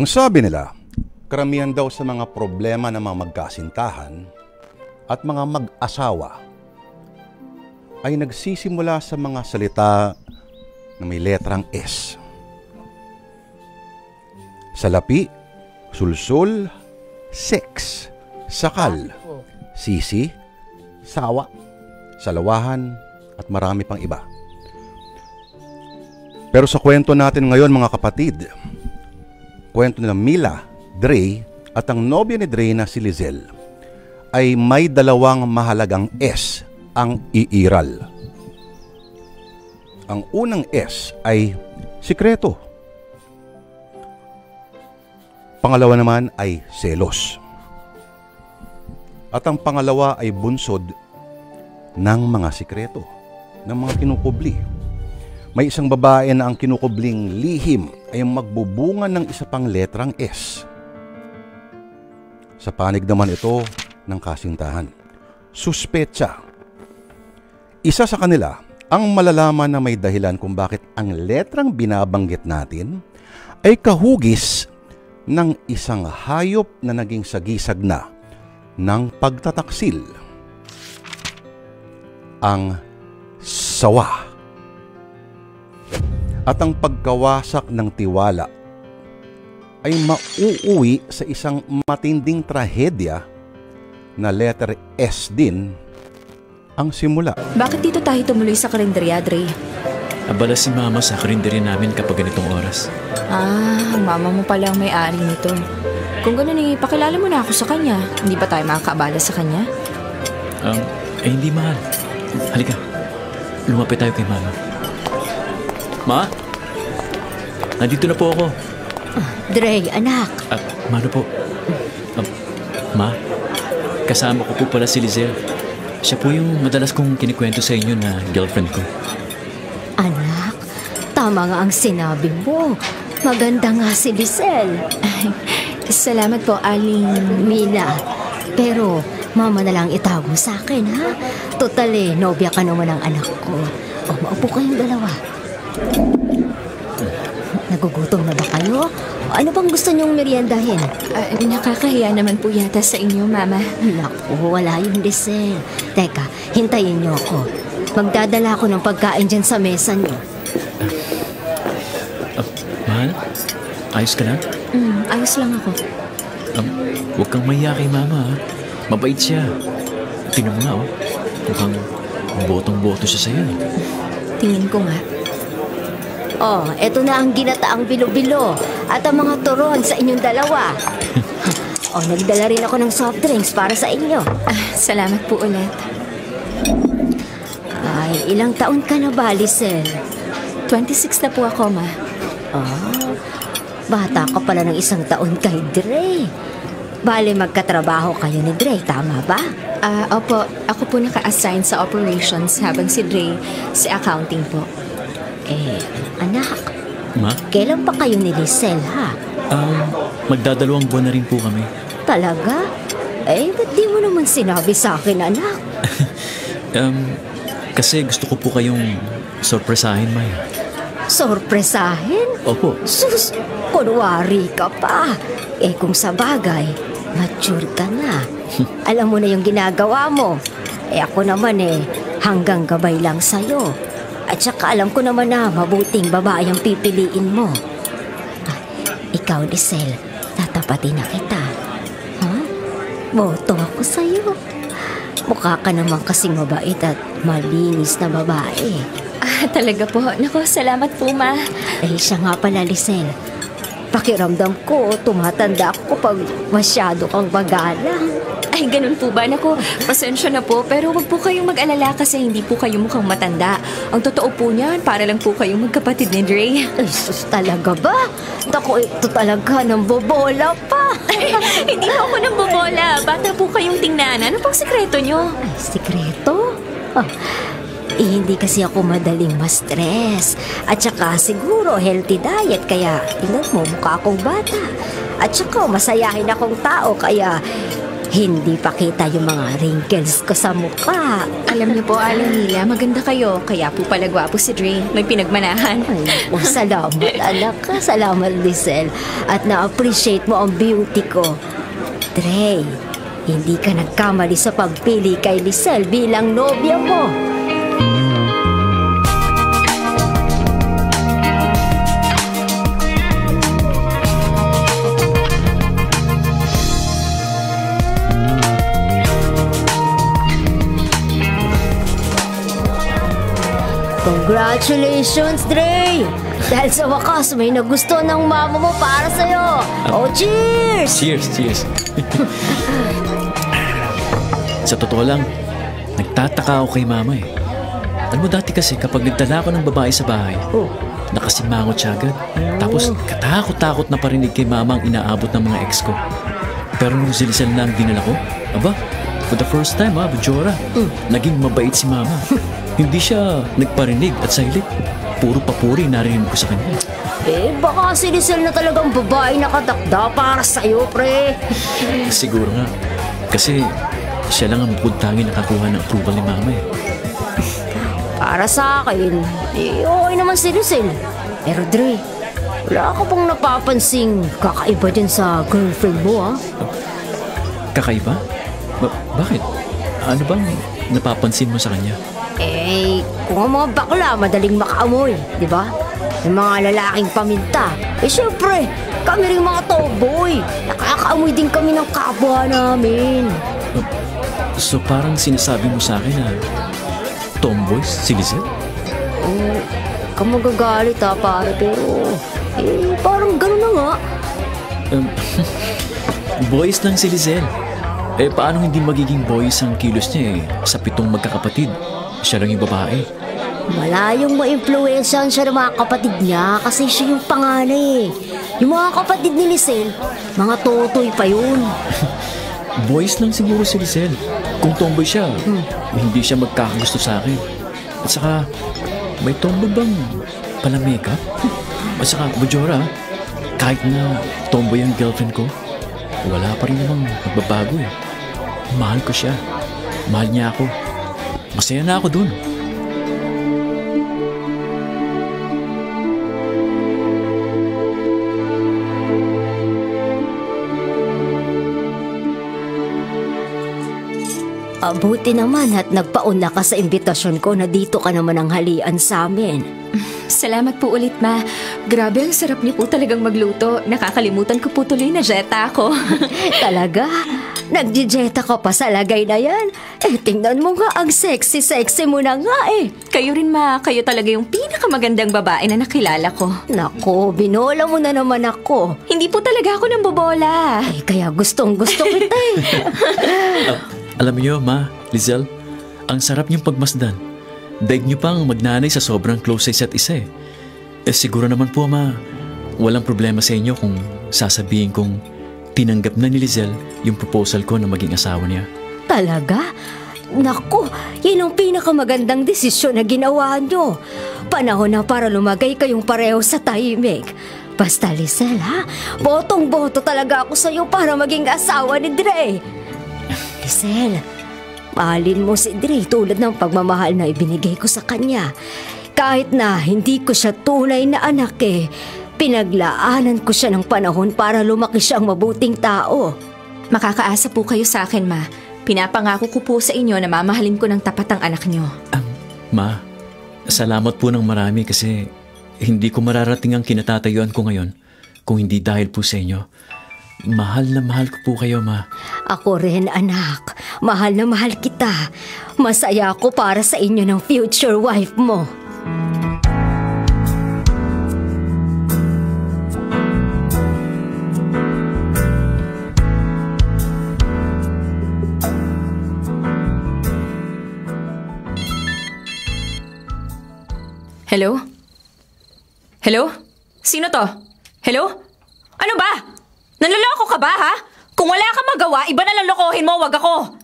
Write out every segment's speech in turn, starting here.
Ang sabi nila, karamihan daw sa mga problema ng mga magkasintahan at mga mag-asawa ay nagsisimula sa mga salita na may letrang S. Salapi, sulsul, sex, sakal, sisi, sawa, salawahan, at marami pang iba. Pero sa kwento natin ngayon mga kapatid, kwento nila Mila, Dre at ang nobya ni Dre na si Lizelle ay may dalawang mahalagang S ang iiral. Ang unang S ay sikreto. Pangalawa naman ay selos. At ang pangalawa ay bunsod ng mga sikreto, ng mga kinukubli. May isang babae na ang kinukubling lihim ay magbubunga ng isa pang letrang S. Sa panig naman ito ng kasintahan, suspetsa. Isa sa kanila ang malalaman na may dahilan kung bakit ang letrang binabanggit natin ay kahugis ng isang hayop na naging sagisag na ng pagtataksil. Ang sawa. At ang pagkawasak ng tiwala ay mauuwi sa isang matinding trahedya na letter S din ang simula. Bakit dito tayo tumuloy sa karinderya, Dre? Abala si Mama sa karinderya namin kapag ganitong oras. Ang mama mo pala ang may-ari nito. Kung gano'n pakilala mo na ako sa kanya. Hindi ba tayo makakaabala sa kanya? Hindi mahal. Halika, lumapit tayo kay Mama. Ma? Nandito na po ako. Dre, anak. Mano po? Ma? Kasama ko po pala si Lizelle. Siya po yung madalas kong kinikwento sa inyo na girlfriend ko. Anak, tama nga ang sinabi mo. Maganda nga si Lizelle. Salamat po, Aling Mila. Pero mama na lang itawag mo sa akin, ha? Total nobya ka naman ng anak ko. Maupo kayong dalawa. Nagugutom na ba kayo? Ano bang gusto niyong meriendahin? Nakakahiya naman po yata sa inyo, Mama. Naku, wala yung Lizelle. Teka, hintayin niyo ako. Magdadala ako ng pagkain dyan sa mesa niyo. Mahal? Ayos ka na? Ayos lang ako. Huwag kang mahiya kay Mama, ha? Mabait siya. Tingnan mo nga, oh. Mukhang botong-boto siya sa'yo. Tingin ko nga. Eto na ang ginataang bilo-bilo at ang mga turon sa inyong dalawa. Nagdala rin ako ng soft drinks para sa inyo. Salamat po ulit. Ay, ilang taon ka na ba, Lizelle? 26 na po ako, Ma. Bata ka pala ng isang taon kay Dre. Bale, magkatrabaho kayo ni Dre, tama ba? Opo, ako po naka-assign sa operations habang si Dre sa accounting po. Anak, Ma? kailan pa kayo ni Lizelle, ha? Magdadalawang buwan na rin po kami. Talaga? Ba't di mo naman sinabi sa akin, anak? Kasi gusto ko po kayong sorpresahin, May. Sorpresahin? Opo. Sus, kunwari ka pa. Kung sa bagay, mature ka na. Alam mo na yung ginagawa mo. Ako naman hanggang gabay lang sa'yo. At saka alam ko naman na mabuting babae ang pipiliin mo. Ikaw, Lizelle, tatapatin na kita. Boto ako sa'yo. Mukha ka naman kasing mabait at malinis na babae. Talaga po. Naku, salamat po, Ma. Siya nga pala, Lizelle. Pakiramdam ko, tumatanda ako pag masyado kang magalang. Ay, ganun po ba? Naku, pasensya na po. Pero wag po kayong mag-alala kasi hindi po kayo mukhang matanda. Ang totoo po niyan, para lang po kayong magkapatid ni Dre. Sus, talaga ba? Tako, ito talaga nang bobola pa. Hindi po ako nang bobola. Bata po kayong tingnan. Ano pong sekreto nyo? Ay, sekreto? Hindi kasi ako madaling ma-stress. At saka siguro healthy diet. Kaya tingnan mo, mukha akong bata. At saka masayahin akong tao. Kaya Hindi pa kita yung mga wrinkles ko sa mukha. Alam niyo po, Aling Mila, maganda kayo. Kaya po pala gwapo si Dre. May pinagmanahan. Ay, salamat anak ka. Salamat, Lisel. At na-appreciate mo ang beauty ko. Dre, hindi ka nagkamali sa pagpili kay Lisel bilang nobya mo. Congratulations, Dre! Dahil sa wakas, may nagusto ng mama mo para sa'yo. Oh, cheers! Cheers. Sa totoo lang, nagtataka ako kay mama eh. Alam mo dati kasi kapag nagdala ako ng babae sa bahay, nakasimangot siya agad. Tapos katakot-takot na parinig kay mama ang inaabot ng mga ex ko. Pero nung silisal na ang dinala ko, aba, for the first time Bajora, naging mabait si mama. Hindi siya nagparinig at silent. Puro papuri narinig ko sa kanya. Baka si Lisel na talagang babae na katakda para sa'yo, pre. Siguro nga. Kasi siya lang ang bukod tangi nakakuha ng approval ni mama eh. Para sa akin, okay naman si Lisel. Pero Dre, wala ka pang napapansing kakaiba dyan sa girlfriend mo, ha? Kakaiba? Bakit? Ano bang napapansin mo sa kanya? Kung ang mga bakla madaling makaamoy, di ba? Yung mga lalaking paminta. Syempre, kami rin mga tomboy. Nakakaamoy din kami ng kapwa namin. So parang sinasabi mo sa akin na tomboys si Lisel? Ka magagalit pare, pero parang gano'n na nga. Boys lang si Lisel. Paano hindi magiging boys ang kilos niya sa 7 magkakapatid? Siya lang yung babae. Malayong ma-influensyahan siya ng mga kapatid niya kasi siya yung panganay. Yung mga kapatid ni Lisel, mga totoy pa yun. Boys lang siguro si Lisel. Kung tomboy siya, hindi siya magkakagusto sa akin. At saka, may tomboy bang pala makeup? At saka, Bajora, kahit na tomboy ang girlfriend ko, wala pa rin namang magbabago eh. Mahal ko siya. Mahal niya ako. Masaya na ako dun. Buti naman at nagpauna ka sa imbitasyon ko na dito ka naman ang halian sa amin. Salamat po ulit, Ma. Grabe, ang sarap niyo po talagang magluto. Nakakalimutan ko po tuloy na jeta ako. Talaga? Nagjijeta ka pa sa lagay na yan? Tingnan mo nga, ang sexy-sexy mo na nga eh. Kayo rin, Ma. Kayo talaga yung pinakamagandang babae na nakilala ko. Nako, binola mo na naman ako. Hindi po talaga ako nang bobola. Kaya gustong-gusto kita eh. Alam niyo, Ma, Lisel, ang sarap niyong pagmasdan. Daig niyo pang magnanay sa sobrang close sa isa't isa eh. Siguro naman po, Ma, walang problema sa inyo kung sasabihin kong tinanggap na ni Lisel yung proposal ko na maging asawa niya. Talaga? Naku, yun ang pinakamagandang desisyon na ginawa niyo. Panahon na para lumagay kayong pareho sa tahimik. Basta Lisel ha, botong-boto talaga ako sa'yo para maging asawa ni Dre. Lisel, mahalin mo si Dre tulad ng pagmamahal na ibinigay ko sa kanya. Kahit na hindi ko siya tunay na anak pinaglaanan ko siya ng panahon para lumaki siyang mabuting tao. Makakaasa po kayo sa akin, Ma. Pinapangako ko po sa inyo na mamahalin ko ng tapat ang anak niyo. Ma, salamat po ng marami kasi hindi ko mararating ang kinatatayuan ko ngayon kung hindi dahil po sa inyo. Mahal na mahal ko po kayo, Ma. Ako rin, anak. Mahal na mahal kita. Masaya ako para sa inyo ng future wife mo. Hello? Hello? Sino to? Hello? Ano ba? Nanloloko ka ba, ha? Kung wala kang magawa, iba na lang lokohin mo, wag ako.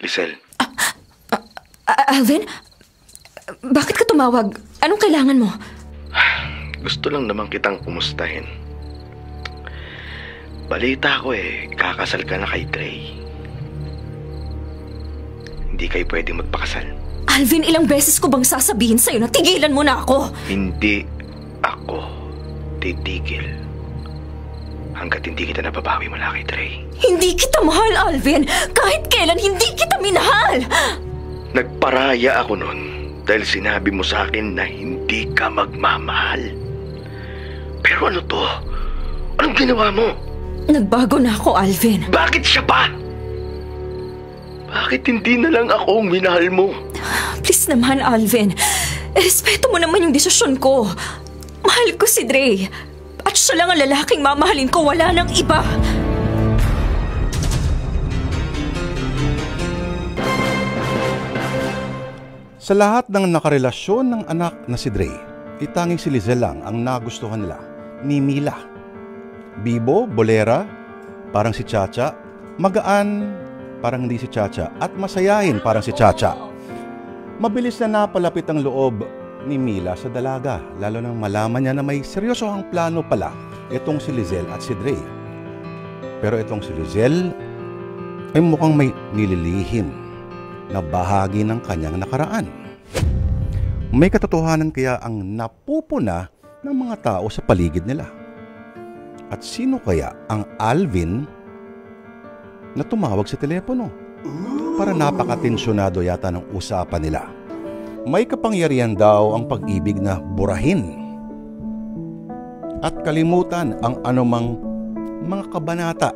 Lisel. Alvin? Bakit ka tumawag? Anong kailangan mo? Gusto lang naman kitang kumustahin. Balita ko kakasal ka na kay Dre. Hindi kayo pwedeng magpakasal. Alvin, ilang beses ko bang sasabihin sa'yo na tigilan mo na ako? Hindi ako titigil hanggat hindi kita nababawi mula kay Dre. Hindi kita mahal, Alvin. Kahit kailan, hindi kita minahal. Nagparaya ako nun dahil sinabi mo sa akin na hindi ka magmamahal. Pero ano to? Anong ginawa mo? Nagbago na ako, Alvin. Bakit siya pa? Bakit hindi na lang ako ang minahal mo? Please naman, Alvin. Respeto mo naman yung desisyon ko. Mahal ko si Dre. At siya lang ang lalaking mamahalin ko. Wala nang iba. Sa lahat ng nakarelasyon ng anak na si Dre, itanging si Lizelle lang ang nagustuhan nila ni Mila. Bibo, bolera, parang si Chacha, magaan, parang hindi si Chacha, at masayahin parang si Chacha. Mabilis na napalapit ang loob ni Mila sa dalaga, lalo nang malaman niya na may seryosohang plano pala itong si Lizelle at si Dre. Pero itong si Lizelle ay mukhang may nililihim na bahagi ng kanyang nakaraan. May katotohanan kaya ang napupuna ng mga tao sa paligid nila. At sino kaya ang Alvin na tumawag sa telepono? Para napakatensyonado yata ng usapan nila. May kapangyarihan daw ang pag-ibig na burahin at kalimutan ang anumang mga kabanata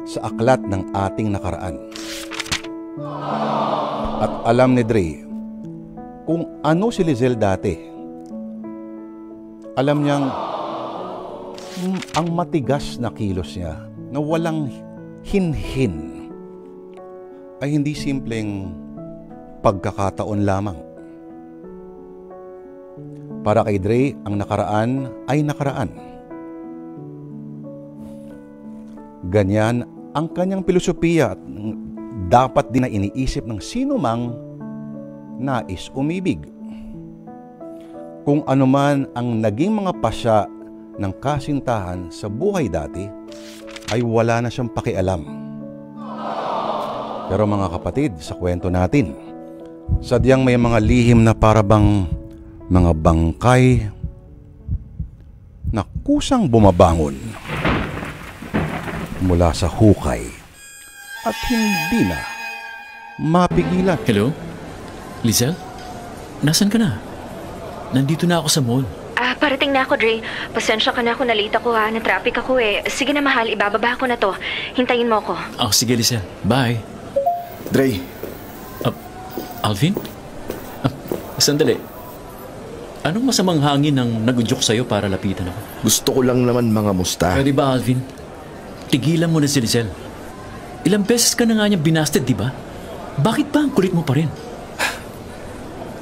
sa aklat ng ating nakaraan. At alam ni Dre kung ano si Lizelle dati. Alam niyang ang matigas na kilos niya na walang hinhin ay hindi simpleng pagkakataon lamang. Para kay Dre, ang nakaraan ay nakaraan. Ganyan ang kanyang filosofiya at dapat din na iniisip ng sino mang nais umibig. Kung anuman ang naging mga pasya ng kasintahan sa buhay dati, ay wala na siyang pakialam. Pero mga kapatid, sa kwento natin, sadyang may mga lihim na parabang mga bangkay na kusang bumabangon mula sa hukay at hindi na mapigilan. Hello? Lizelle? Nasaan ka na? Nandito na ako sa mall. Parating na ako, Dre. Pasensya ka na ako, nalita ko ha. Na-traffic ako eh. Sige na, mahal. Ibababa ko na to. Hintayin mo ako. Oh, sige, Lizelle. Bye. Dre, Alvin? Sandali. Anong masamang hangin ang nag-udyok sa'yo para lapitan ako? gusto ko lang naman mga musta. Pwede ba, Alvin? Tigilan mo na si Lizelle. Ilang beses ka na nga niya binasted, di ba? Bakit ba ang kulit mo pa rin?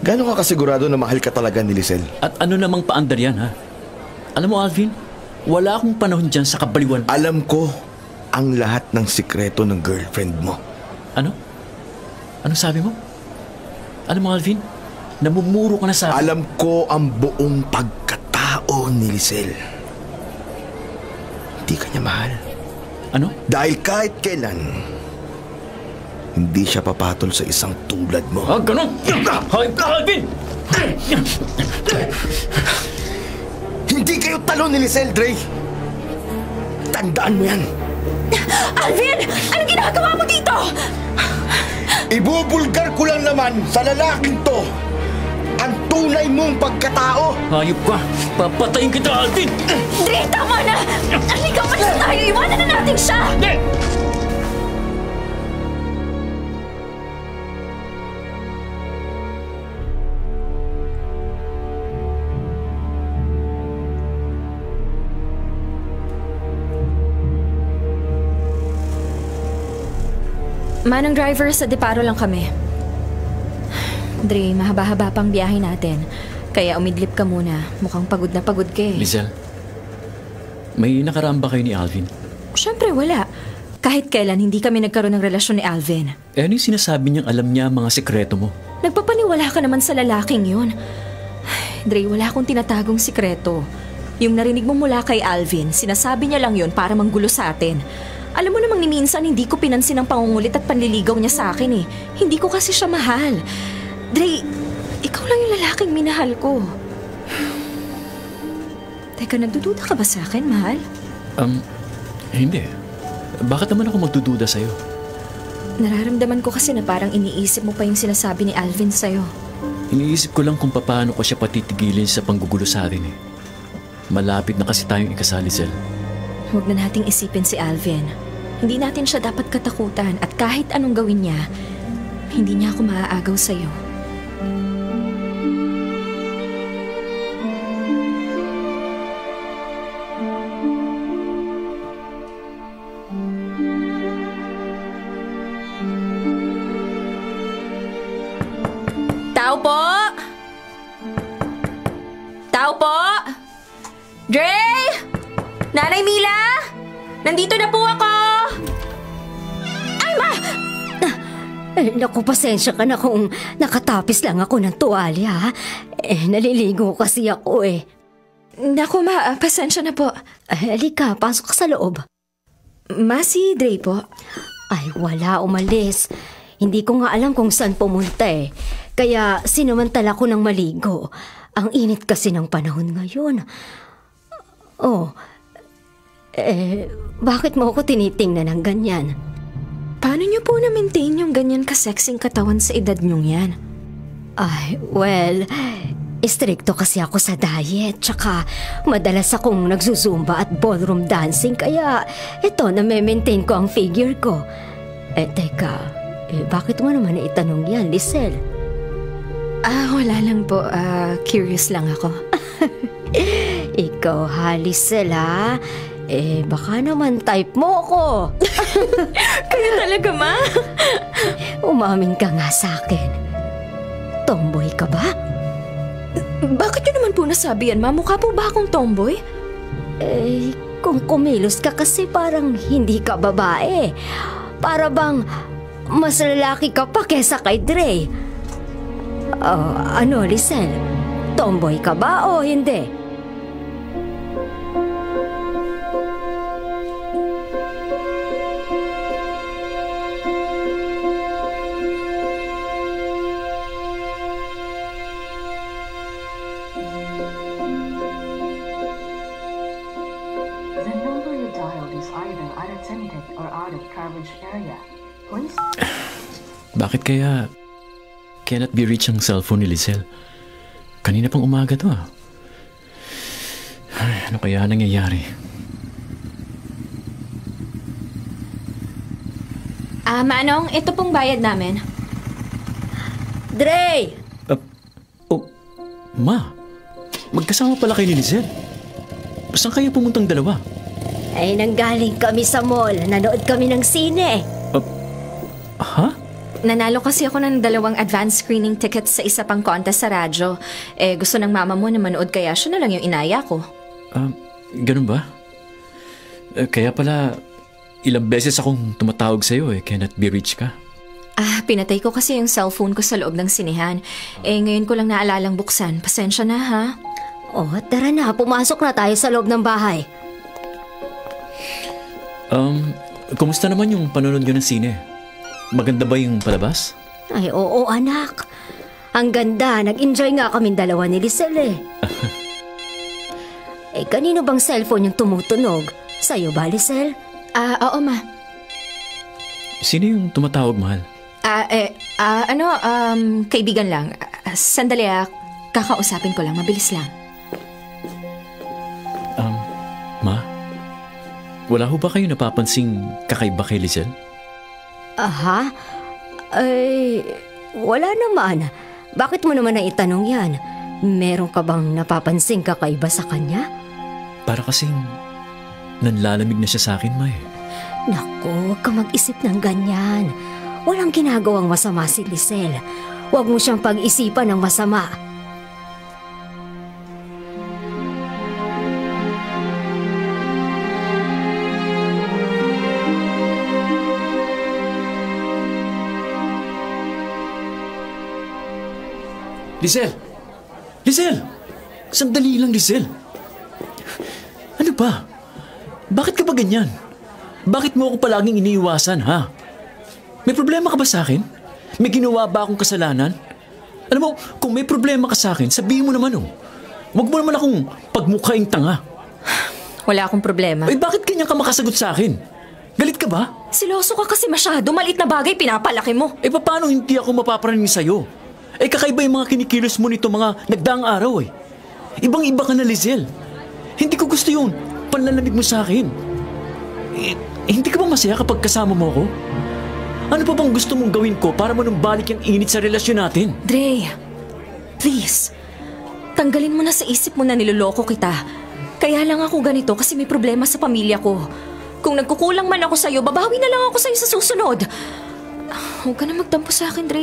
Gano'n ka kasigurado na mahal ka talaga ni Lizelle? At ano namang paandar yan, ha? Alam mo, Alvin, wala akong panahon dyan sa kabaliwan. Alam ko ang lahat ng sikreto ng girlfriend mo. Ano? Ano sabi mo? Alam mo, Alvin, namumuro ka na sa... Alam ko ang buong pagkatao ni Lizelle. Hindi ka niya mahal. Ano? Dahil kahit kailan, hindi siya papatol sa isang tulad mo. Ah, ganun! Hayop ka, Alvin! Hindi kayo talo ni Lizelle, Dre. Tandaan mo yan. Alvin! Anong ginagawa mo dito? Ibubulgar ko lang naman sa lalaking to ang tunay mong pagkatao. Hayop ka! Papatayin kita, Alvin! Dre, tama na! Halika, malis tayo! Iwanan na natin siya! Manang driver, sa Deparo lang kami. Dre, mahaba-haba pang biyahe natin. Kaya umidlip ka muna. Mukhang pagod na pagod ka eh. Lizelle, may nakaraan ba kayo ni Alvin? Siyempre wala. Kahit kailan hindi kami nagkaroon ng relasyon ni Alvin. Eh, ano yung sinasabi niyang alam niya ang mga sekreto mo? Nagpapaniwala ka naman sa lalaking yun. Dre, wala akong tinatagong sikreto. Yung narinig mo mula kay Alvin, sinasabi niya lang yun para manggulo sa atin. Alam mo namang ni minsan hindi ko pinansin ang pangungulit at panliligaw niya sa akin eh. Hindi ko kasi siya mahal. Dre, ikaw lang yung lalaking minahal ko. Teka, nagdududa ka ba sa akin, mahal? Hindi. Bakit naman ako magdududa sa'yo? Nararamdaman ko kasi na parang iniisip mo pa yung sinasabi ni Alvin sa'yo. Iniisip ko lang kung paano ko siya patitigilin sa panggugulo sa atin eh. Malapit na kasi tayong ikasal, Lizelle. Huwag na nating isipin si Alvin. Hindi natin siya dapat katakutan at kahit anong gawin niya, hindi niya ako maaagaw sa'yo. Tao po! Tao po! Dre! Nanay Mila! Nandito na po ako! Ay, ma! Naku, pasensya ka na kung nakatapis lang ako ng tuwalya. Naliligo kasi ako eh. Naku, ma, pasensya na po. Halika, pasok ka sa loob. Ma, si Dre po. Ay, wala, umalis. Hindi ko nga alam kung saan pumunta eh. Kaya sinamantala ko ng maligo. Ang init kasi ng panahon ngayon. Bakit mo ako tinitingnan ng ganyan? Paano niyo po na-maintain yung ganyan kasexing katawan sa edad niyong yan? Ay, well, istrikto kasi ako sa diet. Tsaka madalas akong nagsusumba at ballroom dancing. Kaya ito, na-maintain ko ang figure ko. Teka, bakit mo naman naitanong yan, Lizelle? Wala lang po. Curious lang ako. Ikaw ha, Lizelle ha? Baka naman type mo ko. Kaya talaga, ma? Umamin ka nga sa akin. Tomboy ka ba? Bakit yun naman po nasabi yan, ma? Mukha po ba akong tomboy? Kung kumilos ka kasi parang hindi ka babae. Para bang mas lalaki ka pa kesa kay Dre. Ano, Lizelle? Tomboy ka ba o hindi? The number you dialed is either unattended or out of coverage area. Please. Bakit kaya cannot be reached ang cellphone ni Lizelle? Kanina pang umaga to ah. Ay, ano kaya nangyayari? Manong, ito pong bayad namin. Dre! Ma, magkasama pala kayo ni Lizelle. Saan kayo pumuntang dalawa? Ay, nanggaling kami sa mall. Nanood kami ng sine. Ha? Nanalo kasi ako ng 2 advance screening tickets sa isa pang contest sa radyo. Gusto ng mama mo na manood kaya siya na lang yung inaya ko. Ganun ba? Kaya pala, ilang beses akong tumatawag sa'yo cannot be reached ka. Pinatay ko kasi yung cellphone ko sa loob ng sinehan. Ngayon ko lang naalalang buksan. Pasensya na, ha? Tara na. Pumasok na tayo sa loob ng bahay. Kumusta naman yung panonood nyo ng sine? Maganda ba yung palabas? Ay, oo, anak. Ang ganda. Nag-enjoy nga kaming dalawa ni Lizelle kanino bang cellphone yung tumutunog? Sa'yo ba, Lizelle? Oo, ma. Sino yung tumatawag, mahal? Kaibigan lang. Sandali, kakausapin ko lang. Mabilis lang. Ma? Wala ho ba kayo napapansing kakaiba kay Lizelle? Aha? Wala naman. Bakit mo naman naitanong yan? Meron ka bang napapansing kakaiba sa kanya? Para kasing nanlalamig na siya sa akin, ma. Naku, huwag ka mag-isip ng ganyan. Walang ginagawang masama si Lizelle. Huwag mo siyang pag-isipan ng masama. Lizelle! Lizelle! Sandali lang, Lizelle! ba? Bakit ka ba ganyan? Bakit mo ako palaging iniiwasan, ha? May problema ka ba sa akin? May ginawa ba akong kasalanan? Alam mo, kung may problema ka sa akin, sabihin mo naman, oh. Huwag mo naman akong pagmukhaing tanga. Wala akong problema. Eh, bakit ganyan ka makasagot sa akin? Galit ka ba? Siloso ka kasi masyado. Maliit na bagay pinapalaki mo. Eh, paano hindi ako mapaparaning sa'yo? Eh, kakaiba yung mga kinikilos mo nito mga nagdaang araw, eh. Ibang-iba ka na, Lizelle. Hindi ko gusto yun. Panlalamig mo sa akin. Eh, hindi ka ba masaya kapag kasama mo ako? Ano pa bang gusto mong gawin ko para manumbalik yung init sa relasyon natin? Dre, please. Tanggalin mo na sa isip mo na niloloko kita. Kaya lang ako ganito kasi may problema sa pamilya ko. Kung nagkukulang man ako sa'yo, babawi na lang ako sa'yo sa susunod. Huwag ka na magtampo sa akin, Dre.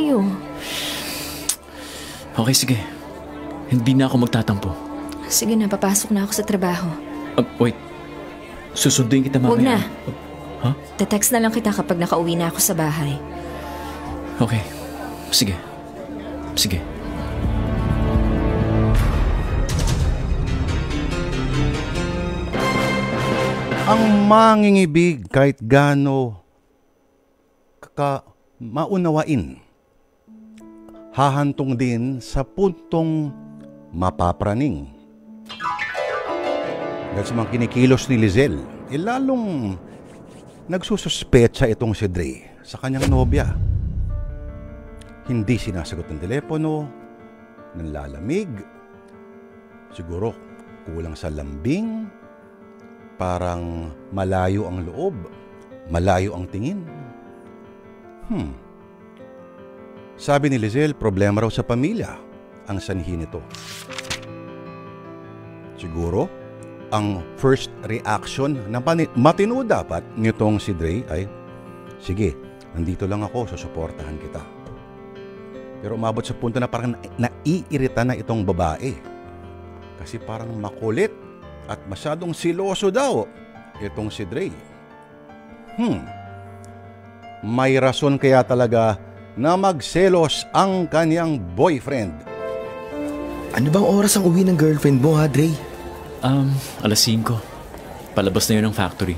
Okay, sige. Hindi na ako magtatampo. Sige na, papasok na ako sa trabaho. Wait. Susunduin kita mamaya. Huwag na. Ha? Te-text na lang kita kapag nakauwi na ako sa bahay. Okay. Sige. Sige. Ang mangingibig kahit gaano maunawain, hahantong din sa puntong mapapraning. Dahil sa mga kinikilos ni Lizelle, lalong nagsususpecha itong si Dre sa kanyang nobya. Hindi sinasagot ng telepono, nanlalamig, siguro kulang sa lambing, parang malayo ang loob, malayo ang tingin. Sabi ni Lizelle, problema raw sa pamilya ang sanhi nito. Siguro, ang first reaction na matino dapat nitong si Dre ay, sige, nandito lang ako, susuportahan kita. Pero umabot sa punto na parang naiirita na itong babae. Kasi parang makulit at masyadong siloso daw itong si Dre. May rason kaya talaga na magselos ang kanyang boyfriend. Ano bang oras ang uwi ng girlfriend mo, ha, Dre? 5:00. Palabas na yun ng factory.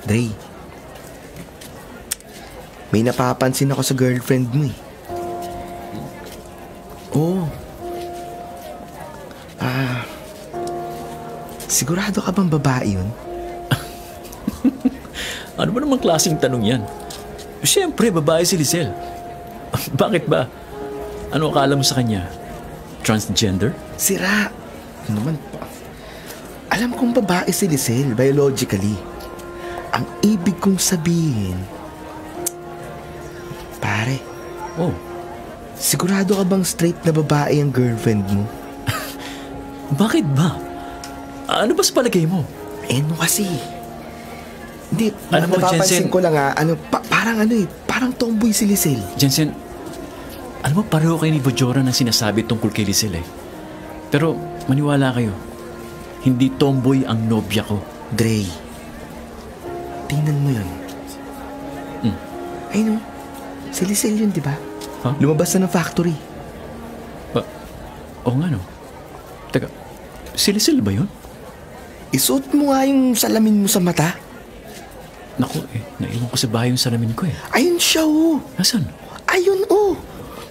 Dre, may napapansin ako sa girlfriend mo, eh. Oo. Sigurado ka bang babae yun? Ano ba namang klaseng tanong yan? Siyempre, babae si Lizelle. Bakit ba? Ano akala mo sa kanya? Transgender? Sira. Ano naman? Alam kong babae si Lizelle, biologically. Ang ibig kong sabihin, pare, sigurado ka bang straight na babae ang girlfriend mo? Bakit ba? Ano ba sa palagay mo? Ano kasi? Hindi, Alam mo, napapansin Jensen, ko lang parang tomboy si Lizelle. Jensen, alam mo, pareho kayo ni Bajora ng sinasabi tungkol kay Lizelle, eh. Pero maniwala kayo, hindi tomboy ang nobya ko. Dre, tingnan mo yun. Ayun, si Lizelle yun, di ba? Huh? Lumabas na ng factory. Oo nga, no? Teka, si Lizelle ba yun? Isuot mo nga yung salamin mo sa mata. Naku, naiwan ko sa bahay yung salamin ko, eh. Ayun siya, oh. Nasaan? Ayun, oh.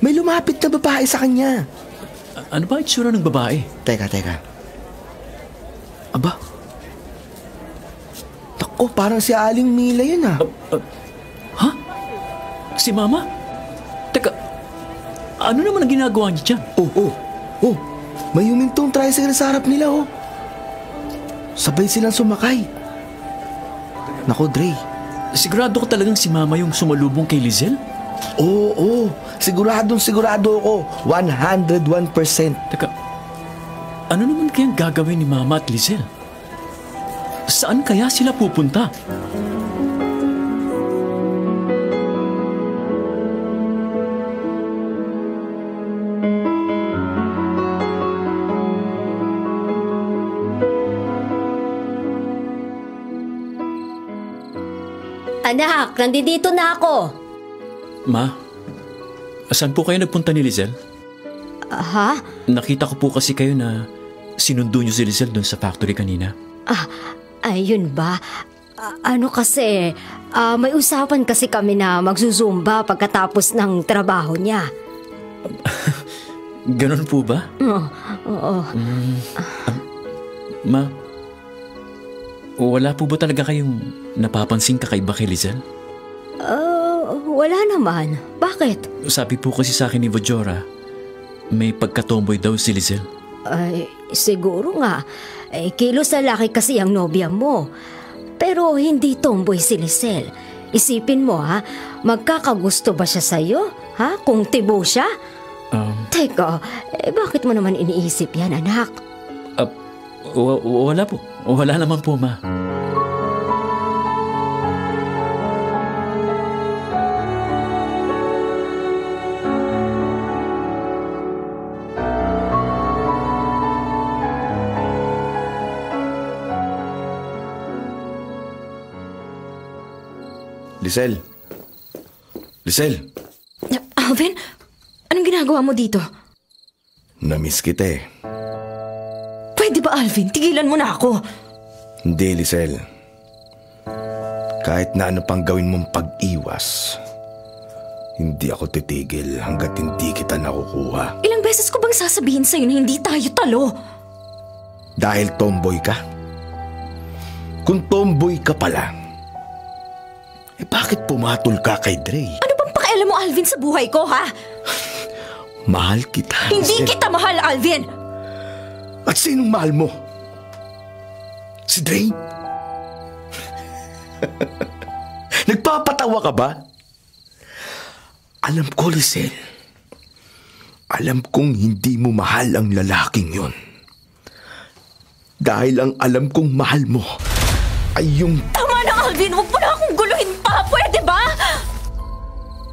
May lumapit na babae sa kanya. Ano ba itsura ng babae? Teka. Aba. Naku, parang si Aling Mila yun, ah. Ha? Si Mama? Teka, ano naman ang ginagawa niya dyan? Oh. May humintong tricycle sa harap nila, oh. Sabay silang sumakay. Naku, Dre. Sigurado ko talagang si Mama yung sumalubong kay Lizelle? Oo. Sigurado ako. 101%. Teka, ano naman kayang gagawin ni Mama at Lizelle? Saan kaya sila pupunta? Anak, nandito na ako. Ma, saan po kayo nagpunta ni Lizelle? Ha? Nakita ko po kasi kayo na sinundo niyo si Lizelle doon sa factory kanina. Ayun ba? Ano kasi, may usapan kasi kami na magzuzumba pagkatapos ng trabaho niya. Ganun po ba? Oo. Ma, wala po ba talaga kayong napapansing kakaiba kay Lizelle? Wala naman. Bakit? Sabi po kasi sa akin ni Vojora, may pagkatomboy daw si Lizelle. Ay, siguro nga. Kilos lalaki kasi ang nobya mo. Pero hindi tomboy si Lizelle. Isipin mo ha, magkakagusto ba siya sa'yo? Ha? Kung tibo siya? Teka, bakit mo naman iniisip yan, anak? Wala po. Wala naman po, Ma. Lizelle? Lizelle? Alvin, anong ginagawa mo dito? Namiss kita eh. Pwede ba, Alvin? Tigilan mo na ako. Hindi, Lizelle. Kahit na ano pang gawin mong pag-iwas, hindi ako titigil hanggat hindi kita nakukuha. Ilang beses ko bang sasabihin sa'yo na hindi tayo talo? Dahil tomboy ka? Kung tomboy ka pala, bakit pumatol ka kay Dre? Ano bang pakialam mo, Alvin, sa buhay ko, ha? Mahal kita. Hindi kita mahal, Alvin! At sinong mahal mo? Si Dre? Nagpapatawa ka ba? Alam ko, Lizelle. Alam kong hindi mo mahal ang lalaking yon. Dahil ang alam kong mahal mo ay yung... Tama na, Alvin! Huwag mo na akong guluhin pa! Pwede ba?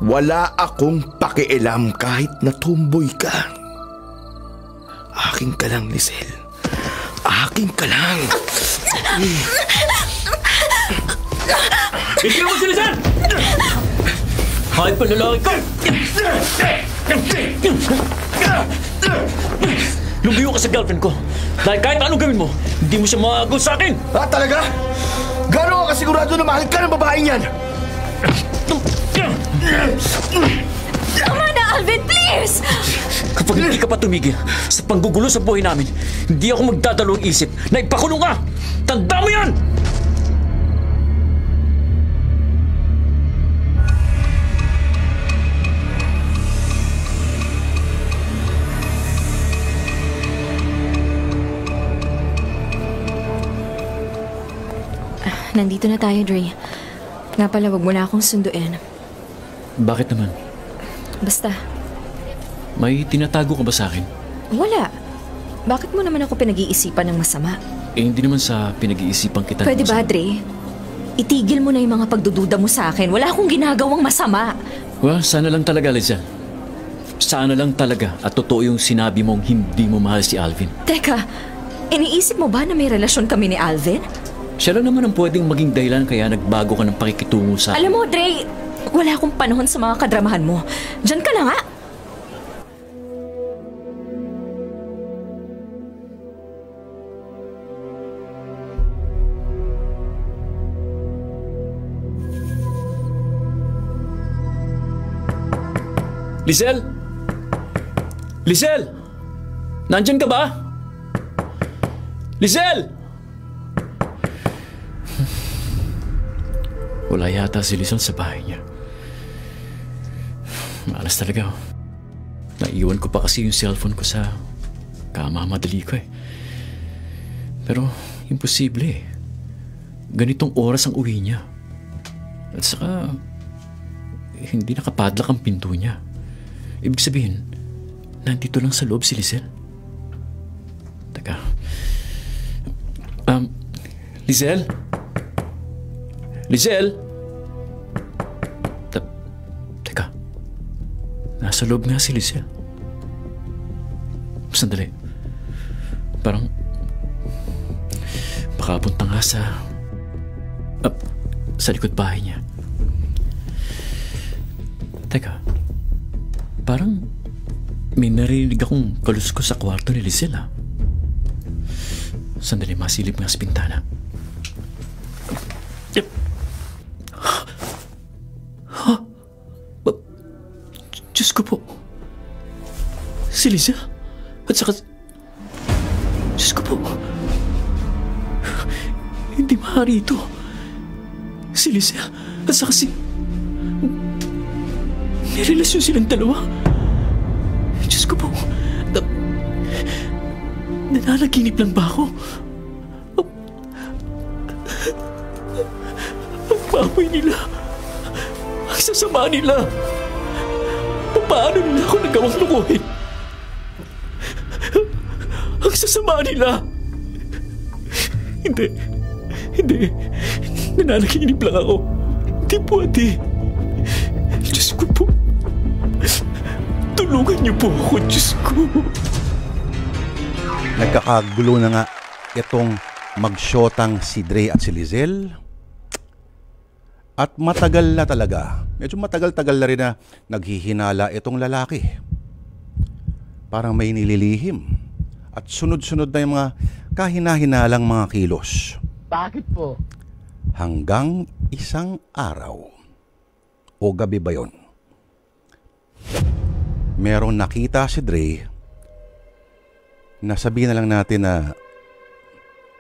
Wala akong pakialam kahit na tomboy ka. Akin ka lang, Lizelle. Akin ka lang. Bigyan mo si Lizelle! Kahit pa lalaki ko! Lumayo ka sa girlfriend ko. Dahil kahit anong gawin mo, hindi mo siya makagaw sa akin! Talaga? Gano'n ka kasigurado na mahal ka ng babaeng yan? Tama na, Alvin! Please! Kapag hindi ka pa tumigil sa panggugulo sa buhay namin, hindi ako magdadalawang isip na ipakulong ka! Tanda mo yan! Nandito na tayo, Dre. Nga pala, wag mo na akong sunduin. Bakit naman? Basta. May tinatago ka ba sa akin? Wala. Bakit mo naman ako pinag-iisipan ng masama? Hindi naman sa pinag-iisipan kita. Pwede ba, Dre? Itigil mo na yung mga pagdududa mo sa akin. Wala akong ginagawang masama. Well, sana lang talaga, Lizelle. Sana lang talaga at totoo yung sinabi mong hindi mo mahal si Alvin. Teka, iniisip mo ba na may relasyon kami ni Alvin? Siya lang naman ang pwedeng maging dahilan kaya nagbago ka ng pakikitungo sa... Alam mo, Dre, wala akong panahon sa mga kadramahan mo. Diyan ka na nga. Lizelle? Lizelle? Nandyan ka ba? Lizelle? Wala yata si Lizelle sa bahay niya. Malas talaga. Naiwan ko pa kasi yung cellphone ko sa kama. Madali ko eh. Pero imposible eh. Ganitong oras ang uwi niya. At saka hindi nakapadlock ang pinto niya. Ibig sabihin, nandito lang sa loob si Lizelle. Teka. Lizelle? Lizelle? Teka. Nasa loob nga si Lizelle. Sandali. Parang baka punta nga sa likod bahay niya. Teka. Parang may narinig akong kaluskos sa kwarto ni Lizelle. Sandali, masilip nga sa bintana. Diyos ko po. Si Liza? At saka... Diyos ko po. Hindi maaari ito. Si Liza at saka si... May relasyon silang dalawa. Diyos ko po. Nananaginip lang ba ako? Ang baboy nila. Ang sasama nila. Paano nila ako nagawang lukuhin? Ang sasama nila. Hindi. Nananaginip lang ako. Hindi pwede. Diyos ko po. Tulungan niyo po ako, Diyos ko. Nagkakagulo na nga itong magsyotang si Dre at si Lizelle. At matagal na talaga, medyo matagal-tagal na rin na naghihinala itong lalaki. Parang may nililihim. At sunod-sunod na yung mga kahina-hinalang mga kilos. Bakit po? Hanggang isang araw. O gabi ba yun? Merong nakita si Dre na sabihin na lang natin na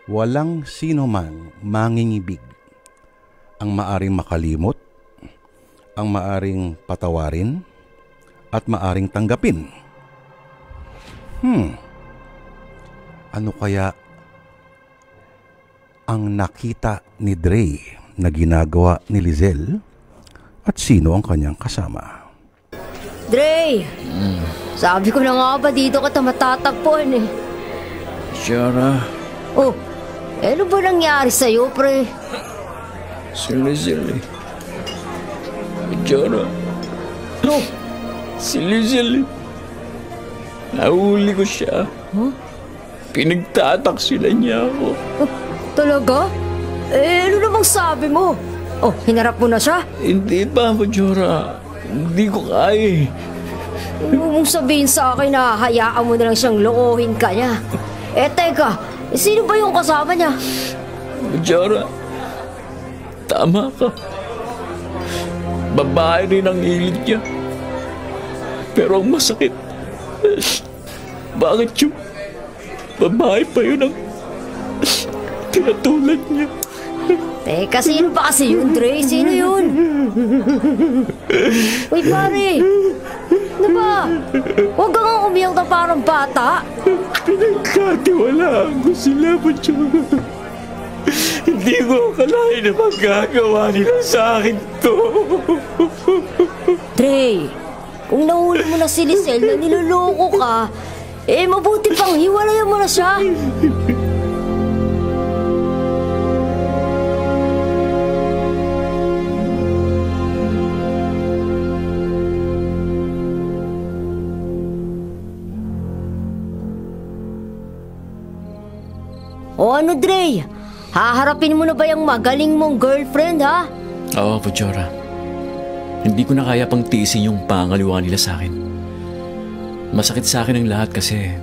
walang sino man mangingibig ang maaring makalimot, ang maaring patawarin, at maaring tanggapin. Ano kaya ang nakita ni Dre na ginagawa ni Lizelle at sino ang kanyang kasama? Dre! Sabi ko na nga ba dito kita matatagpuan eh. Shara, Oh, ano ba nangyari sa'yo, pre? si Lizelle eh. Shara, Oh, si Lizelle eh. Nahuli ko siya. Pinagtataksilan niya ako. talaga? Ano namang sabi mo? Oh, hinarap mo na siya? Hindi pa, Majora. Hindi ko kaya eh. Huwag mong sabihin sa akin na hayaan mo na lang siyang lokohin ka niya. Teka, sino ba yung kasama niya? Majora, tama ka. Babae rin ang hilig niya. Pero ang masakit, bakit yung babae pa yun ang pinatulad niya? Teka, sino ba kasi yun, Dre? Sino yun? Uy, pare! Ano ba? Huwag ka nga umiyak na parang bata. Pinagkatiwalaan ko sila, Majora. Hindi ko akalain na magagawa nila sa akin to. Dre, kung nahuli mo na si Lizelle na niloloko ka, mabuti pang hiwalayan mo na siya. O ano, Dre? Haharapin mo na ba yung magaling mong girlfriend, ha? Oo, Majora. Hindi ko na kaya pang tiisin yung pangaliwa nila sa akin. Masakit sa akin ang lahat kasi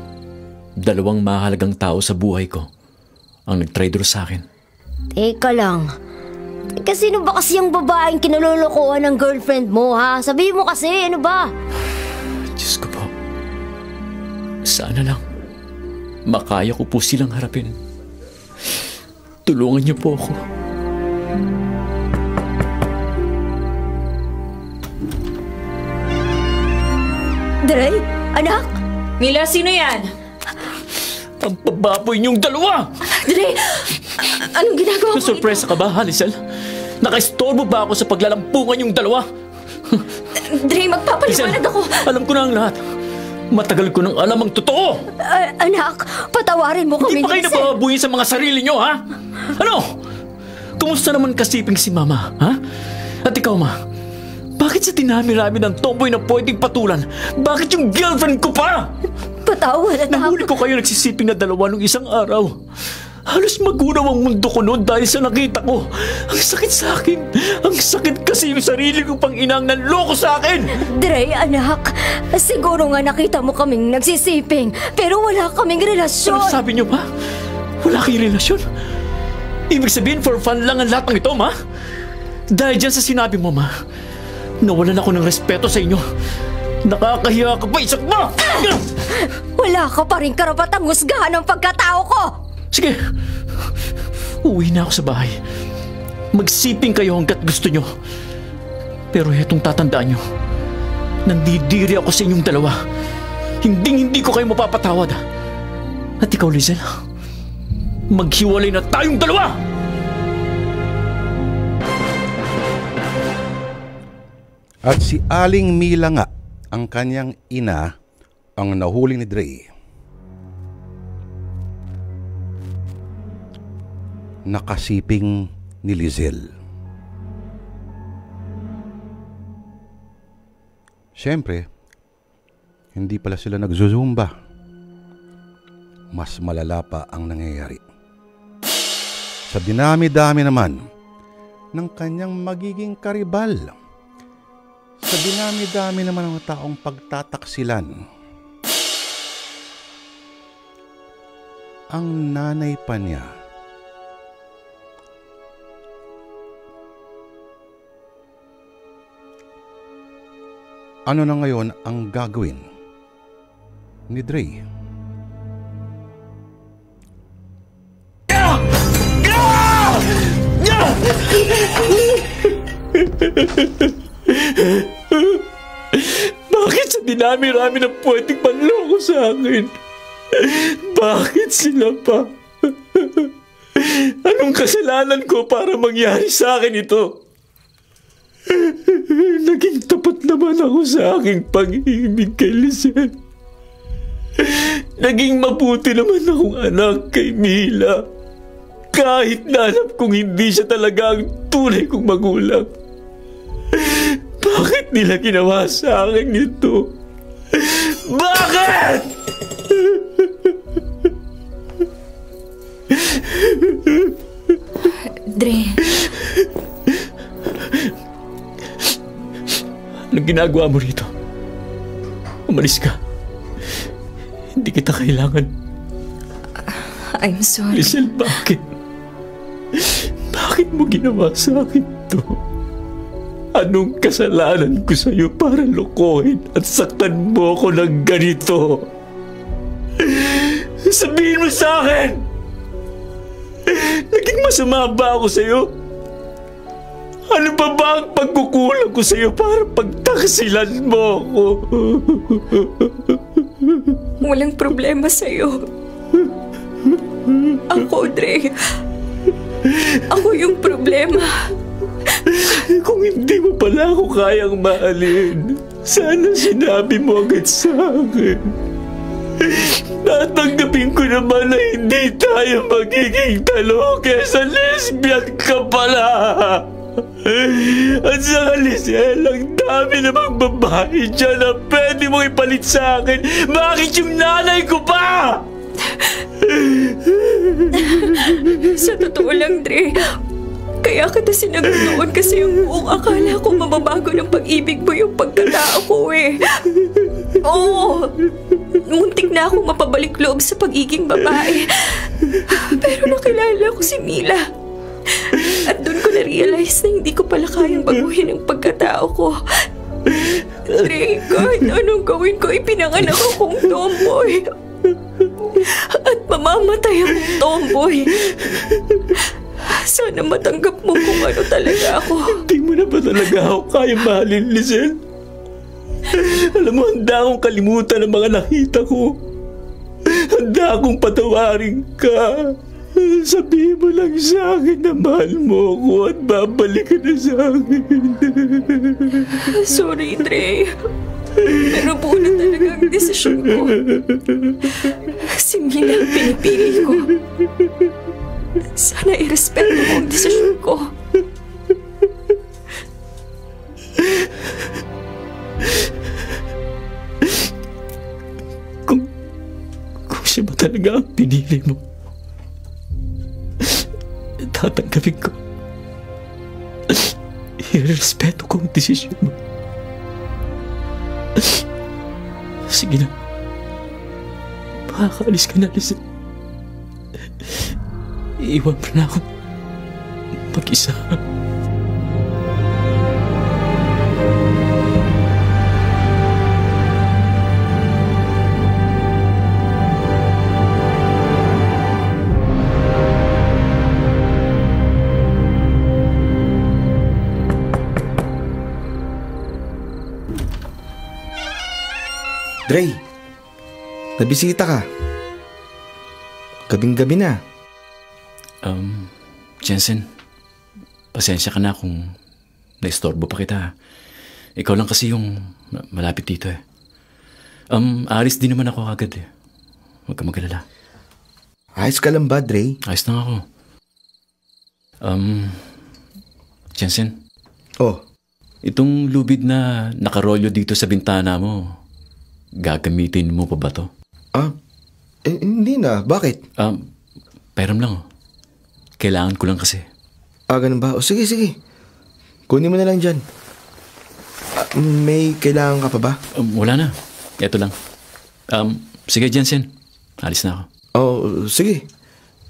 dalawang mahalagang tao sa buhay ko ang nagtraidor sa akin. Teka lang. Kasi sino ba kasi yung babaeng kinalolokohan ng girlfriend mo, ha? Sabihin mo kasi, ano ba? Diyos ko po. Sana lang makaya ko po silang harapin. Tulungan niyo po ako. Dre, anak? Mila, sino yan? Ang bababoy niyong dalawa! Dre, anong ginagawa mo? Nasurpresa ka ba, Hanisel? Naka-istorbo ba ako sa paglalampungan yung dalawa? Dre, magpapaliwanag ako. Alam ko na ang lahat. Matagal ko nang alam ang totoo! Anak, patawarin mo kami. Hindi pa kayo nabababuhin sa mga sarili niyo, ha? Ano? Kumusta naman kasiping si Mama, ha? At ikaw, Ma? Bakit sa dinami-rami ng tomboy na pwedeng patulan, bakit yung girlfriend ko pa? Patawad, anak. Nahuli ko kayo nagsisiping na dalawa nung isang araw. Halos magunaw ang mundo ko noon dahil sa nakita ko. Ang sakit sa akin. Ang sakit kasi yung sarili ko pang inang nanloko sa akin. Dre, anak, siguro nga nakita mo kaming nagsisiping, pero wala kaming relasyon. Ano sabi niyo ba? Wala kayong relasyon? Ibig sabihin, for fun lang ang lahat ng ito, Ma? Dahil dyan sa sinabi mo, Ma, nawalan ako ng respeto sa inyo. Nakakahiya ka pa, Isak mo! Wala ka pa rin karapatang husgahan ng pagkatao ko! Sige, uwi na ako sa bahay. Magsiping kayo hanggat gusto nyo. Pero hetong tatandaan nyo, nandidiri ako sa inyong dalawa. Hindi ko kayo mapapatawad. At ikaw, Lizel, maghiwalay na tayong dalawa! At si Aling Mila nga, ang kanyang ina, ang nahuli ni Dre. Nakasiping ni Lizel. Siyempre, hindi pala sila nagzuzumba. Mas malala pa ang nangyayari. Sa dinami-dami naman ng kanyang magiging karibal. Sa dinami-dami naman ng taong pagtataksilan. Ang nanay pa niya ano na ngayon ang gagawin ni Dre? Bakit sa dinami-rami na pwedeng panloko sa akin? Bakit sila pa? Anong kasalanan ko para mangyari sa akin ito? Naging tapat naman ako sa aking pag-ibig kay Lizel. Naging mabuti naman akong anak kay Mila. Kahit na alam kong hindi siya talaga ang tunay kong magulang. Bakit nila ginawa sa akin ito? Bakit? Dre. Anong ginagawa mo rito? Umalis ka. Hindi kita kailangan. I'm sorry. Lizel, bakit? Bakit mo ginawa sa akin ito? Anong kasalanan ko sa'yo para lokohin at saktan mo ako ng ganito? Sabihin mo sa akin! Naging masama ba ako sa'yo? Ano ba ang pagkukulang ko sa'yo para pagtaksilan mo ako? Walang problema sa'yo. Ako, Dre. Ako yung problema. Kung hindi mo pala ako kayang mahalin, sana sinabi mo agad sa akin. Tatanggapin ko naman na hindi tayo magiging talo kesa lesbian ka pala. At saka, Lizel, ang dami namang babae dyan na pwede mong ipalit sa akin. Bakit yung nanay ko pa? Sa totoo lang, Dre, kaya kita sinagot noon kasi yung buong akala ko mababago ng pag-ibig mo yung pagkatao ko eh. Oo, muntik na akong mapabalik loob sa pagiging babae. Pero nakilala ko si Mila. At doon ko na-realize na hindi ko pala kayang baguhin ang pagkatao ko. Dre, kahit anong gawin ko, ipinanganak akong tomboy. At mamamatay akong tomboy. Sana matanggap mo kung ano talaga ako. Hindi mo na ba talaga ako kaya mahalin, Lizel? Alam mo, handa akong kalimutan ang mga nakita ko. Handa akong patawarin ka. Sabihin mo lang sa akin na mahal mo ako at babalik ka na sa akin. Sorry, Dre. Pero buo na talaga ang desisyon ko. Si Mila ang pinipili ko. Sana irespeto mo ang desisyon ko. Kung siya ba talaga ang pinili mo, tatanggapin ko. Irespeto ko ang desisyon mo. Sige na. Makakaalis ka na, Lizel. iiwan mo na ako mag-isa. Dre, nabisita ka. Gabing-gabi na. Jensen, pasensya ka na kung naistorbo pa kita. Ikaw lang kasi yung malapit dito eh. Alis din naman ako agad eh. Huwag ka mag-alala. Ayos ka lang ba, Dre? Ayos lang ako. Jensen, Oh, itong lubid na nakarolyo dito sa bintana mo, gagamitin mo pa ba to? hindi na. Bakit? Peram lang. Kailangan ko lang kasi. Ganun ba? O sige. Kunin mo na lang dyan. May kailangan ka pa ba? Wala na. Ito lang. Sige, Jensen. Alis na ako. Sige.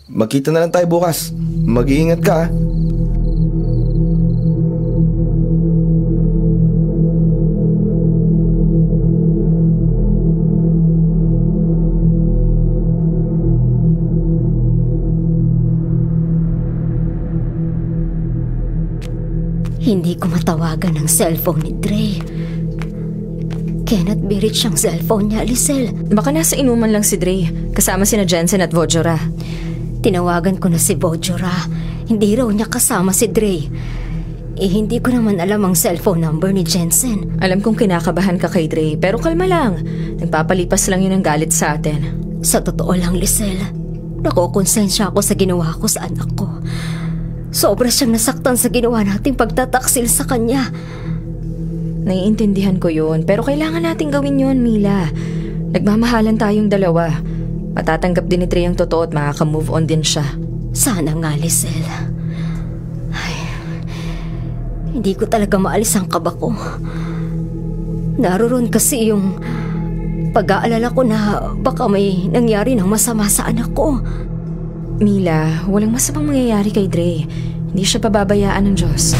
Magkita na lang tayo bukas. Mag-iingat ka, ha? Hindi ko matawagan ng cellphone ni Dre. Cannot be reached ang cellphone niya, Lisel. Baka nasa inuman lang si Dre, kasama sina Jensen at Vojora. Tinawagan ko na si Vojora. Hindi raw niya kasama si Dre. Hindi ko naman alam ang cellphone number ni Jensen. Alam kong kinakabahan ka kay Dre, pero kalma lang. Nagpapalipas lang yun ng galit sa atin. Sa totoo lang, Lisel, nakokonsensya ako sa ginawa ko sa anak ko. Sobra siyang nasaktan sa ginawa nating pagtataksil sa kanya. Naiintindihan ko yun, pero kailangan nating gawin yun, Mila. Nagmamahalan tayong dalawa. Matatanggap din ni Dre ang totoo at makaka-move on din siya. Sana nga, Lisel. Hindi ko talaga maalis ang kaba ko. Naroon kasi yung pag-aalala ko na baka may nangyari ng masama sa anak ko. Mila, walang masamang mangyayari kay Dre. Hindi siya pababayaan ng Diyos.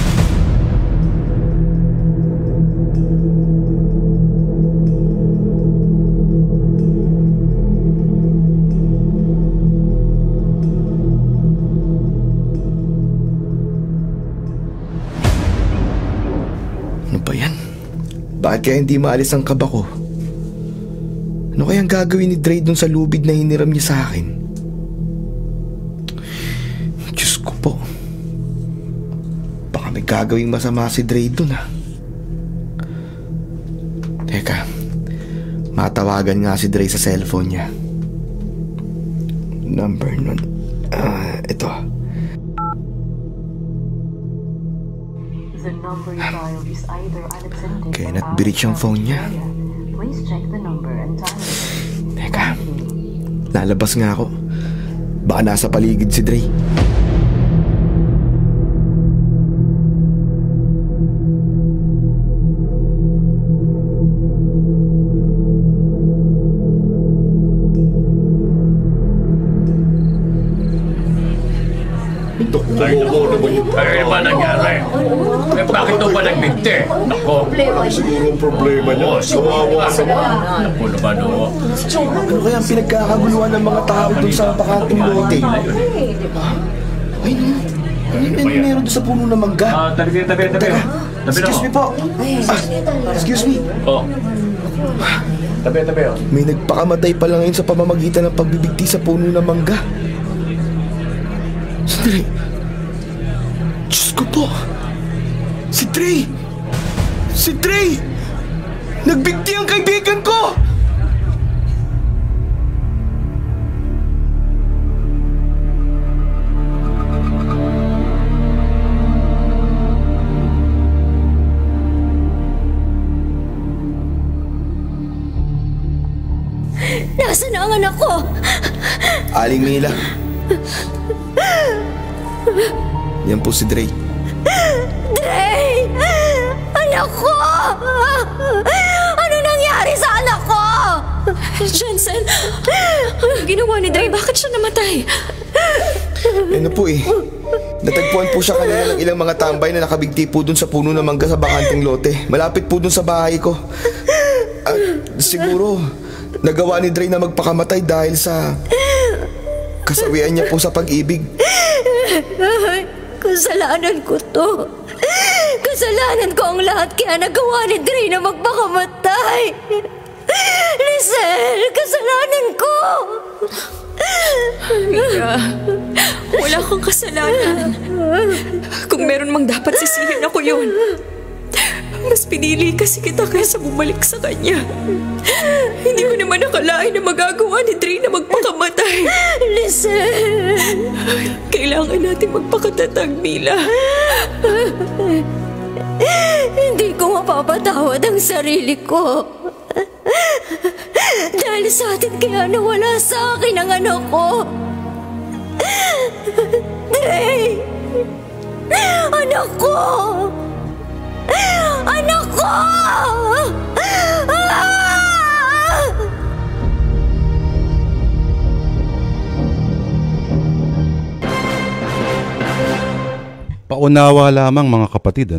Ano ba yan? Bakit kaya hindi maalis ang kaba ko? Ano kayang gagawin ni Dre dun sa lubid na hiniram niya sa akin? Diyos ko po. Baka may gagawing masama si Dre dun, ha? Teka, matawagan nga si Dre sa cellphone niya. Number nun. Ito. The number you dialed is either unattended Kaya or nat-breach ang phone niya. Please check the number and dial it. Teka, lalabas nga ako. Baka nasa paligid si Dre. Ano ba nangyari? Bakit ito ba nagbigti? Ako. Siguro ang problema niya. Kawawa naman. Ako naman o. Ano kaya ang pinagkakaguluhan ng mga tao dun sa bakanting lote? Ay, no. Ano meron doon sa puno ng mangga? Tabi. Teka, excuse me po. Excuse me. Oh. Tabi. May nagpakamatay pala ngayon sa pamamagitan ng pagbibigti sa puno ng mangga. Sandali. Diyos ko po. Si Dre! Si Dre! Nagbigti ang kaibigan ko! Nasaan na ang anak ko? Aling Mila. Yan po si Dre. Dre! Anak ko! Ano nangyari sa anak ko? Jensen, ano ginawa ni Dre? Bakit siya namatay? Ano po eh. Natagpuan po siya kanina ng ilang mga tambay na nakabigti po dun sa puno ng mangga sa bakanting lote. Malapit po dun sa bahay ko. At siguro, nagawa ni Dre na magpakamatay dahil sa kasawian niya po sa pag-ibig. Kasalanan ko to. Kasalanan ko ang lahat kaya nagawa ni Dre na magpakamatay. Lisel, kasalanan ko. Mia, wala kang kasalanan. Kung meron mang dapat sisihin ako yun. Mas pinili kasi kita kaysa bumalik sa kanya. Hindi ko naman nakalain na magagawa ni Dre na magpakamatay. Lisel, kailangan natin magpakatatag, Mila. Hindi ko mapapatawad ang sarili ko. Dahil sa atin kaya nawala sa akin ang anak ko. Dre! Anak ko! Anak ko! Paunawa lamang mga kapatid,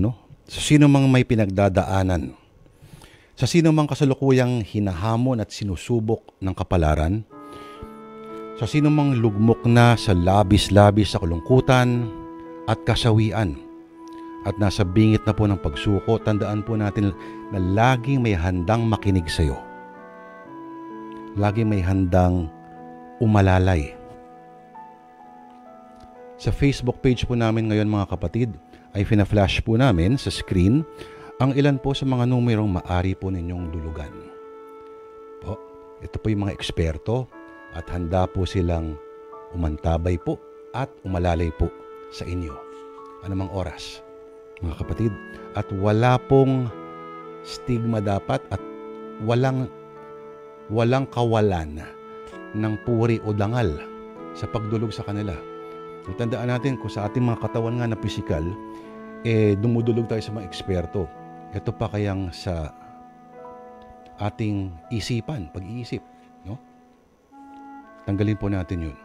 sa sino mang may pinagdadaanan, sa sino mang kasalukuyang hinahamon at sinusubok ng kapalaran, sa sino mang lugmok na sa labis-labis sa kalungkutan at kasawian at nasa bingit na po ng pagsuko, tandaan po natin na laging may handang makinig sa iyo. Laging may handang umalalay. Sa Facebook page po namin ngayon mga kapatid, ay fina-flash po namin sa screen ang ilan po sa mga numerong maari po ninyong dulugan. Po, ito po yung mga eksperto at handa po silang umantabay po at umalalay po sa inyo. Anumang oras, mga kapatid. At wala pong stigma dapat at walang kawalan ng puri o dangal sa pagdulog sa kanila. Tandaan natin kung sa ating mga katawan nga na pisikal, dumudulog tayo sa mga eksperto. Ito pa kayang sa ating isipan, pag-iisip, no? Tanggalin po natin yun.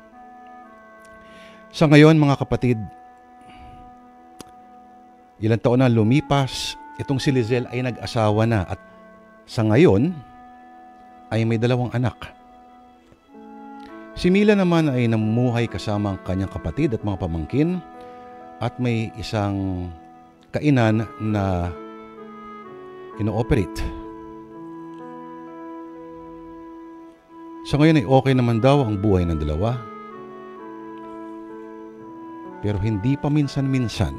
Sa ngayon, mga kapatid, ilang taon na lumipas, itong si Lizelle ay nag-asawa na at sa ngayon ay may 2 anak. Si Mila naman ay namumuhay kasama ang kanyang kapatid at mga pamangkin at may isang kainan na ino-operate. Sa ngayon ay okay naman daw ang buhay ng 2. Pero hindi pa minsan-minsan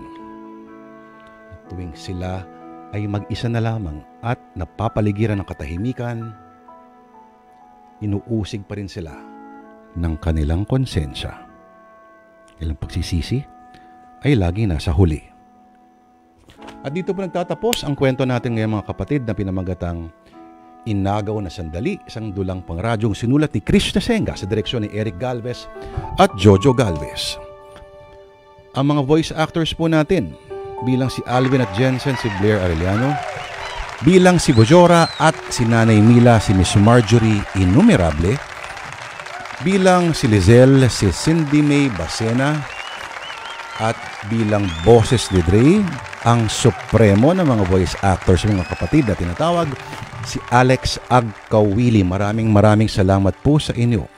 tuwing sila ay mag-isa na lamang at napapaligiran ng katahimikan, inuusig pa rin sila ng kanilang konsensya. Ilang pagsisisi ay lagi nasa huli. At dito po nagtatapos ang kwento natin ngayon mga kapatid na pinamagatang Inagaw na Sandali, isang dulang pangradyong sinulat ni Chris Nasenga sa direksyon ni Eric Galvez at Jojo Galvez. Ang mga voice actors po natin bilang si Alvin at Jensen, si Blair Arellano, bilang si Bojora at si Nanay Mila, si Miss Marjorie Innumerable, bilang si Lizelle, si Cindy May Bacena, at bilang boses ni Dre, ang supremo ng mga voice actors mga kapatid na tinatawag si Alex Agkawili. Maraming salamat po sa inyo.